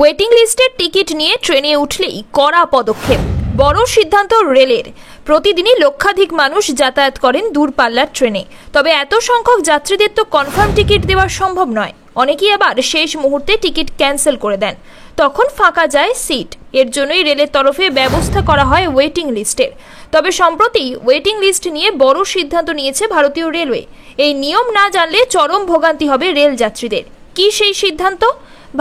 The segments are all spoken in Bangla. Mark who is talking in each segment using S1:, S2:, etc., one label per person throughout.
S1: ওয়েটিং লিস্টের টিকিট নিয়ে ট্রেনে উঠলেই কড়া পদক্ষেপ। বড় সিদ্ধান্ত রেলের। প্রতিদিনই লক্ষাধিক মানুষ যাতায়াত করেন দূরপাল্লার ট্রেনে, তবে এত সংখ্যক যাত্রীদের তো কনফার্ম টিকিট দেওয়া সম্ভব নয়। অনেকেই আবার শেষ মুহূর্তে টিকিট ক্যান্সেল করে দেন, তখন ফাঁকা যায় সিট। এর জন্যই রেলের তরফে ব্যবস্থা করা হয় ওয়েটিং লিস্টের। তবে সম্প্রতি ওয়েটিং লিস্ট নিয়ে বড় সিদ্ধান্ত নিয়েছে ভারতীয় রেলওয়ে। এই নিয়ম না জানলে চরম ভোগান্তি হবে রেল যাত্রীদের। কি সেই সিদ্ধান্ত?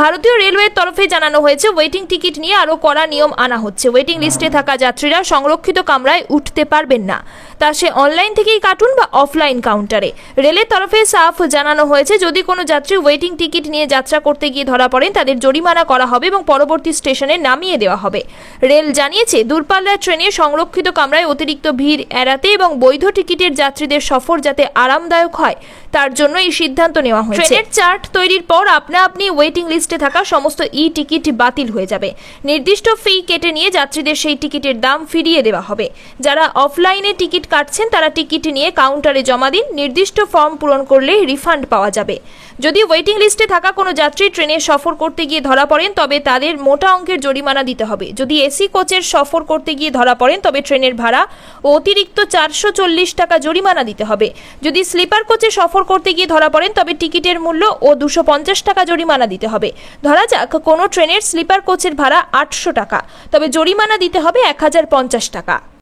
S1: ভারতীয় রেলওয়ের তরফে জানানো হয়েছে, ওয়েটিং টিকিট নিয়ে আরও কড়া নিয়ম আনা হচ্ছে। ওয়েটিং লিস্টে থাকা যাত্রীরা সংরক্ষিত কামরায় উঠতে পারবেন না, তা সে অনলাইন থেকেই কাটুন বা অফলাইন কাউন্টারে। রেলের তরফে সাফ জানানো হয়েছে, যদি কোনো যাত্রী ওয়েটিং টিকিট নিয়ে যাত্রা করতে গিয়ে ধরা পড়েন, তাদের জরিমানা করা হবে এবং পরবর্তী স্টেশনে নামিয়ে দেওয়া হবে। রেল জানিয়েছে, দূরপাল্লার ট্রেনে সংরক্ষিত কামরায় অতিরিক্ত ভিড় এড়াতে এবং বৈধ টিকিটের যাত্রীদের সফর যাতে আরামদায়ক হয়, তার জন্য এই সিদ্ধান্ত নেওয়া হয়েছে। ট্রেনের চার্ট তৈরির পর আপনি ওয়েটিং লিস্টে থাকা সমস্ত টিকিট বাতিল হয়ে যাবে। নির্দিষ্ট ফি কেটে নিয়ে যাত্রীদের সেই টিকিটের দাম ফিরিয়ে দেওয়া হবে। যারা অফলাইনে টিকিট কাটছেন তারা টিকিট নিয়ে কাউন্টারে জমা দিন। নির্দিষ্ট ফর্ম পূরণ করলে রিফান্ড পাওয়া যাবে। যদি ওয়েটিং লিস্টে থাকা কোনো যাত্রী ট্রেনে সফর করতে গিয়ে ধরা পড়েন, তবে তাদের মোটা অঙ্কের জরিমানা দিতে হবে। যদি এসি কোচের সফর করতে গিয়ে ধরা পড়েন, তবে ট্রেনের ভাড়া ও অতিরিক্ত 440 টাকা জরিমানা দিতে হবে। যদি স্লিপার কোচে সফর করতে গিয়ে ধরা পড়েন, তবে টিকিটের মূল্য ও 250 টাকা জরিমানা দিতে হবে। ধরা যাক কোনো ট্রেনের স্লিপার কোচের ভাড়া 800 টাকা, তবে জরিমানা দিতে হবে 1050 টাকা।